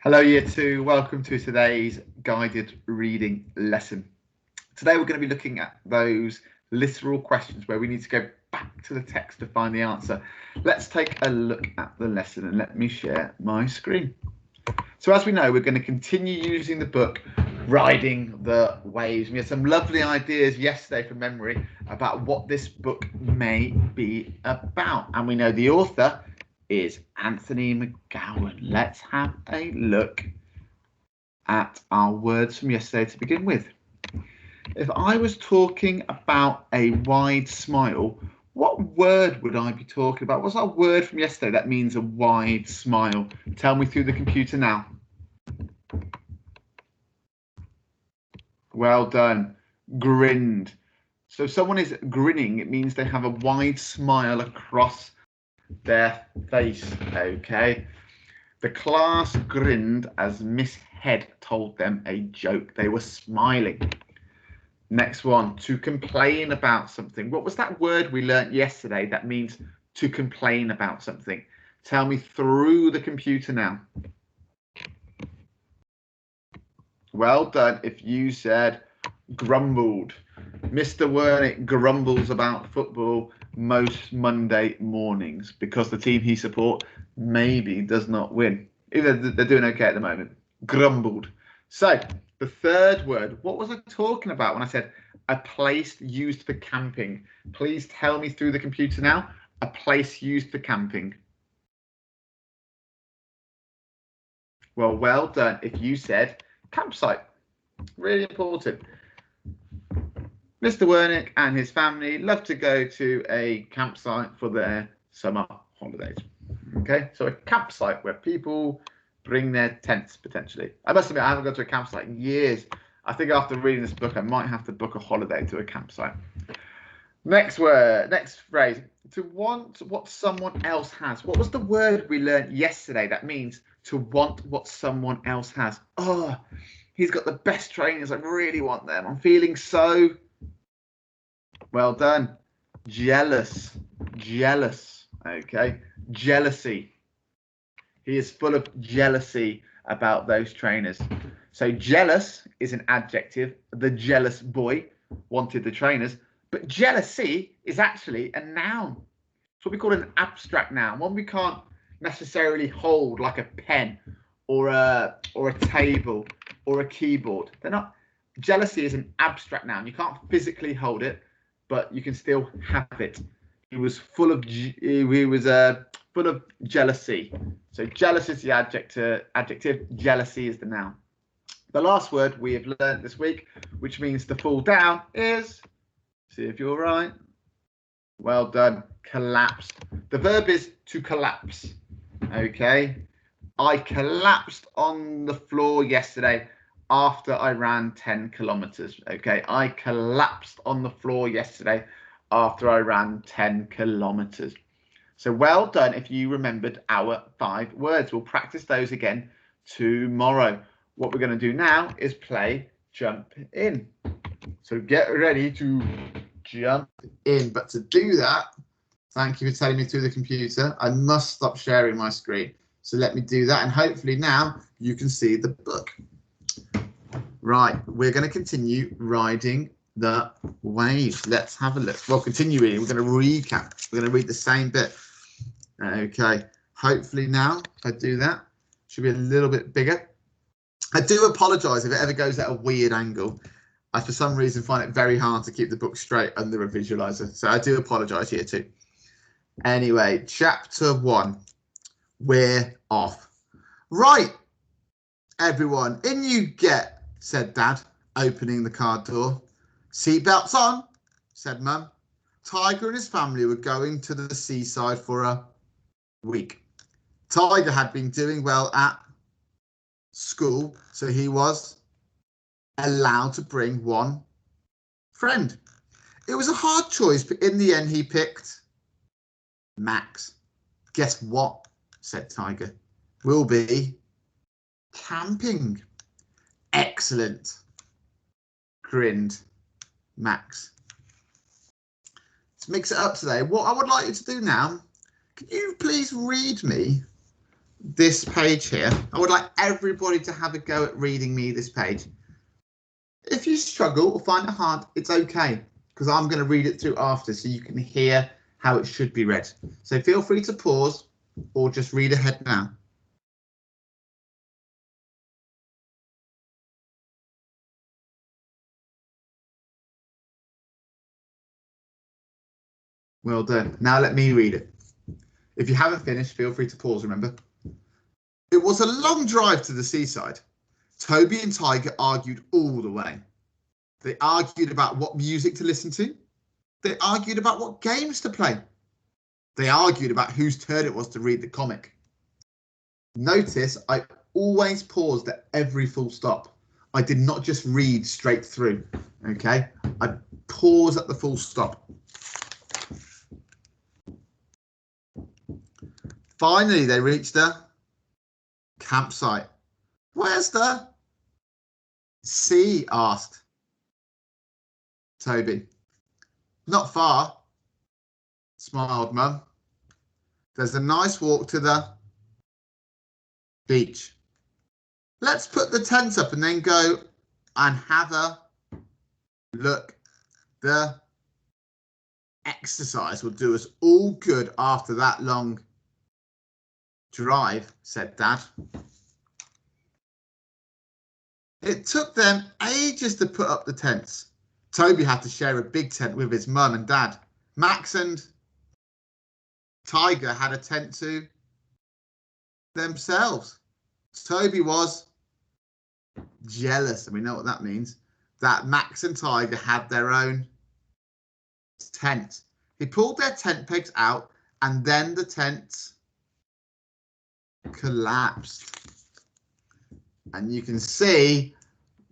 Hello Year 2, welcome to today's guided reading lesson. Today we're going to be looking at those literal questions where we need to go back to the text to find the answer. Let's take a look at the lesson and let me share my screen. So as we know, we're going to continue using the book Riding the Waves. We had some lovely ideas yesterday from memory about what this book may be about, and we know the author is Anthony McGowan. Let's have a look at our words from yesterday to begin with. If I was talking about a wide smile, what word would I be talking about? What's our word from yesterday that means a wide smile? Tell me through the computer now. Well done. Grinned. So if someone is grinning, it means they have a wide smile across their face. Okay. The class grinned as Miss Head told them a joke. They were smiling. Next one, to complain about something. What was that word we learnt yesterday that means to complain about something? Tell me through the computer now. Well done if you said grumbled. Mr. Wernick grumbles about football most Monday mornings because the team he supports maybe does not win. They're doing okay at the moment. Grumbled. So the third word, what was I talking about when I said a place used for camping? Please tell me through the computer now. A place used for camping. Well done if you said campsite. Really important. Mr. Wernick and his family love to go to a campsite for their summer holidays. Okay, so a campsite where people bring their tents potentially. I must admit, I haven't gone to a campsite in years. I think after reading this book, I might have to book a holiday to a campsite. Next word, next phrase, to want what someone else has. What was the word we learned yesterday that means to want what someone else has? Oh, he's got the best trainers. I really want them. I'm feeling so... Well done. Jealous. Jealous. Okay. Jealousy. He is full of jealousy about those trainers. So jealous is an adjective. The jealous boy wanted the trainers. But jealousy is actually a noun. It's what we call an abstract noun. One we can't necessarily hold, like a pen or a table or a keyboard. They're not. Jealousy is an abstract noun. You can't physically hold it, but you can still have it. He was full of full of jealousy. So jealous is the adjective, jealousy is the noun. The last word we have learned this week, which means to fall down, is, see if you're right. Well done, collapsed. The verb is to collapse. Okay. I collapsed on the floor yesterday after I ran 10 kilometers. Okay, I collapsed on the floor yesterday after I ran 10 kilometers. So well done if you remembered our 5 words. We'll practice those again tomorrow. What we're going to do now is play jump in. So get ready to jump in. But to do that, thank you for telling me through the computer. I must stop sharing my screen. So let me do that. And hopefully now you can see the book. Right, we're going to continue riding the waves. Let's have a look. Well, continue reading. We're going to recap. We're going to read the same bit. Okay, hopefully now, if I do that, should be a little bit bigger. I do apologise if it ever goes at a weird angle. I, for some reason, find it very hard to keep the book straight under a visualizer. So I do apologise here too. Anyway, chapter 1. We're off. Right, everyone, in you get, said Dad, opening the car door. Seatbelts on, said Mum. Tiger and his family were going to the seaside for a week. Tiger had been doing well at school, so he was allowed to bring one friend. It was a hard choice, but in the end he picked Max. Guess what, said Tiger. We'll be camping. Excellent, grinned Max. Let's mix it up today. What I would like you to do now, can you please read me this page here. I would like everybody to have a go at reading me this page. If you struggle or find it hard, it's okay, because I'm going to read it through after so you can hear how it should be read. So feel free to pause or just read ahead now. Well done. Now let me read it. If you haven't finished, feel free to pause, remember. It was a long drive to the seaside. Toby and Tiger argued all the way. They argued about what music to listen to. They argued about what games to play. They argued about whose turn it was to read the comic. Notice I always paused at every full stop. I did not just read straight through, okay? I pause at the full stop. Finally, they reached the campsite. Where's the sea? Asked Toby. Not far, smiled Mum. There's a nice walk to the beach. Let's put the tent up and then go and have a look. The exercise will do us all good after that long drive, said Dad. It took them ages to put up the tents. Toby had to share a big tent with his mum and dad. Max and Tiger had a tent to themselves. Toby was jealous, and we know what that means, that Max and Tiger had their own tent. He pulled their tent pegs out and then the tent collapsed. And you can see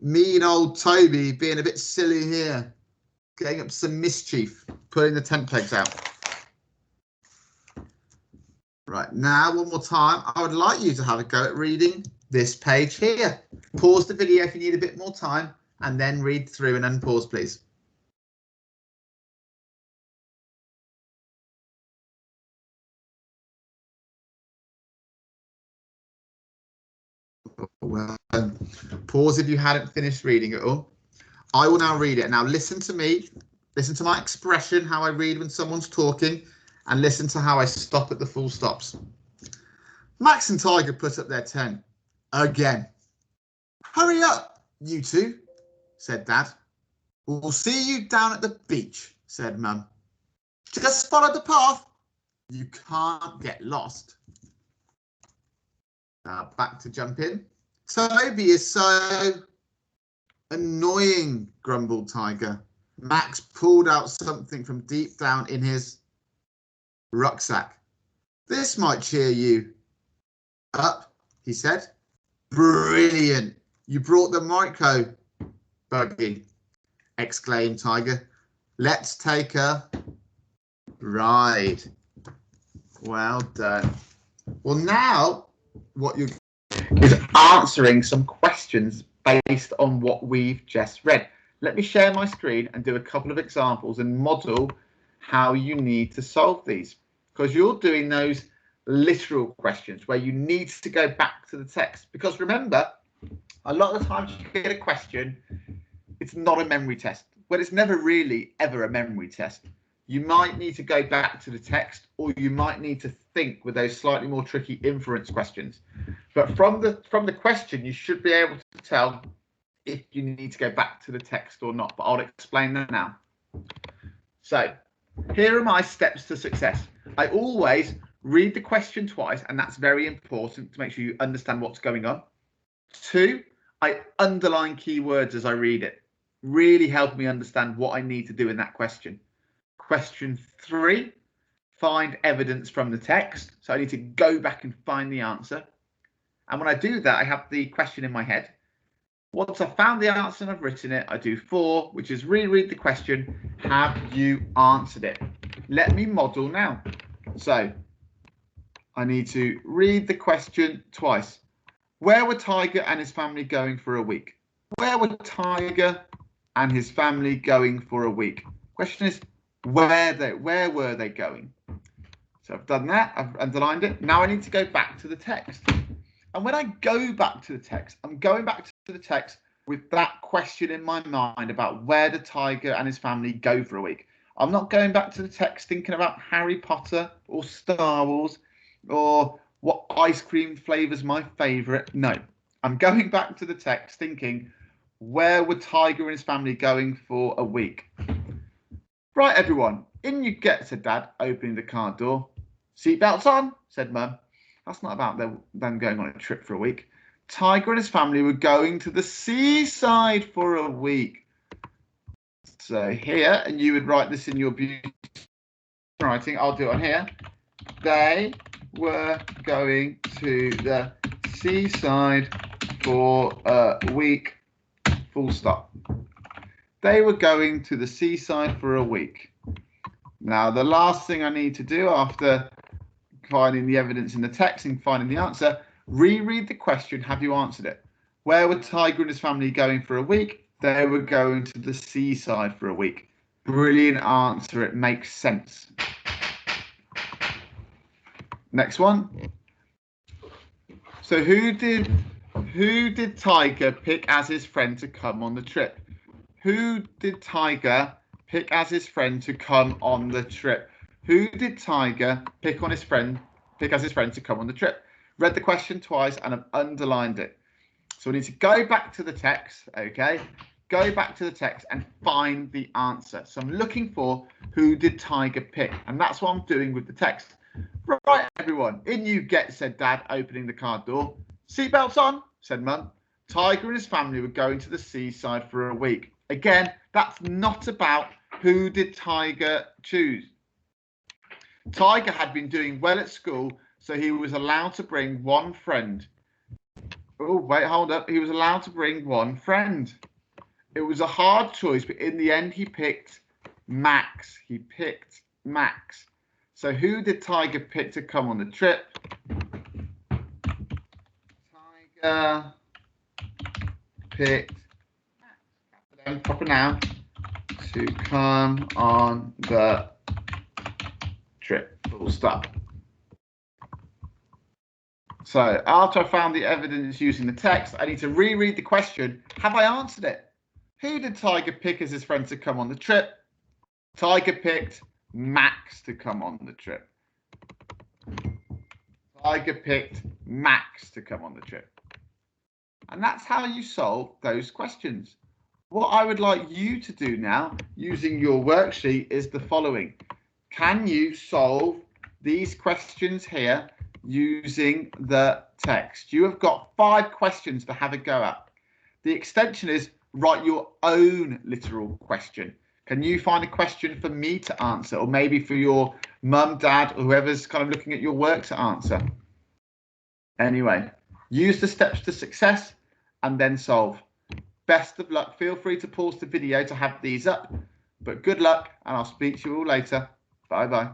me and old Toby being a bit silly here, getting up some mischief, putting the tent pegs out. Right, now one more time, I would like you to have a go at reading this page here. Pause the video if you need a bit more time and then read through and unpause, please. Well, pause if you hadn't finished reading it all. I will now read it. Now listen to me, listen to my expression, how I read when someone's talking, and listen to how I stop at the full stops. Max and Tiger put up their tent again. Hurry up, you two, said Dad. We'll see you down at the beach, said Mum. Just follow the path. You can't get lost. Now back to jump in. Toby is so annoying, grumbled Tiger. Max pulled out something from deep down in his rucksack. This might cheer you up, he said. Brilliant. You brought the micro buggy, exclaimed Tiger. Let's take a ride. Well done. Well, now what you're is answering some questions based on what we've just read. Let me share my screen and do a couple of examples and model how you need to solve these, because you're doing those literal questions where you need to go back to the text. Because remember, a lot of the times you get a question, it's not a memory test. Well, it's never really ever a memory test. You might need to go back to the text, or you might need to think with those slightly more tricky inference questions. But from the question, you should be able to tell if you need to go back to the text or not. But I'll explain that now. So here are my steps to success. I always read the question twice, and that's very important to make sure you understand what's going on. 2, I underline keywords as I read it, really help me understand what I need to do in that question. Question 3, find evidence from the text. So I need to go back and find the answer. And when I do that, I have the question in my head. Once I've found the answer and I've written it, I do 4, which is reread the question. Have you answered it? Let me model now. So I need to read the question twice. Where were Tiger and his family going for a week? Where were Tiger and his family going for a week? Question is, where were they going? So I've done that. I've underlined it. Now I need to go back to the text. And when I go back to the text, I'm going back to the text with that question in my mind about where the tiger and his family go for a week. I'm not going back to the text thinking about Harry Potter or Star Wars or what ice cream flavour's my favourite. No, I'm going back to the text thinking, where were Tiger and his family going for a week? Right, everyone, in you get, said Dad, opening the car door. Seatbelts on, said Mum. That's not about them going on a trip for a week. Tiger and his family were going to the seaside for a week. So here, and you would write this in your beautiful writing, I'll do it on here. They were going to the seaside for a week, full stop. They were going to the seaside for a week. Now, the last thing I need to do after finding the evidence in the text and finding the answer, reread the question. Have you answered it? Where were Tiger and his family going for a week? They were going to the seaside for a week. Brilliant answer. It makes sense. Next one. So who did Tiger pick as his friend to come on the trip? Who did Tiger pick as his friend to come on the trip? Who did Tiger pick as his friend to come on the trip? Read the question twice and I've underlined it. So we need to go back to the text, okay? Go back to the text and find the answer. So I'm looking for who did Tiger pick? And that's what I'm doing with the text. Right, everyone, in you get, said Dad, opening the car door. Seatbelts on, said Mum. Tiger and his family were going to the seaside for a week. Again, that's not about who did Tiger choose. Tiger had been doing well at school, so he was allowed to bring one friend. Oh, wait, hold up. He was allowed to bring one friend. It was a hard choice, but in the end, he picked Max. He picked Max. So who did Tiger pick to come on the trip? Tiger picked Max. Proper noun. To come on the trip. Full stop. So after I found the evidence using the text, I need to reread the question. Have I answered it? Who did Tiger pick as his friend to come on the trip? Tiger picked Max to come on the trip. Tiger picked Max to come on the trip. And that's how you solve those questions. What I would like you to do now, using your worksheet, is the following. Can you solve these questions here using the text? You have got 5 questions to have a go at. The extension is write your own literal question. Can you find a question for me to answer, or maybe for your mum, dad, or whoever's kind of looking at your work to answer? Anyway, use the steps to success and then solve. Best of luck. Feel free to pause the video to have these up, but good luck, and I'll speak to you all later. Bye bye.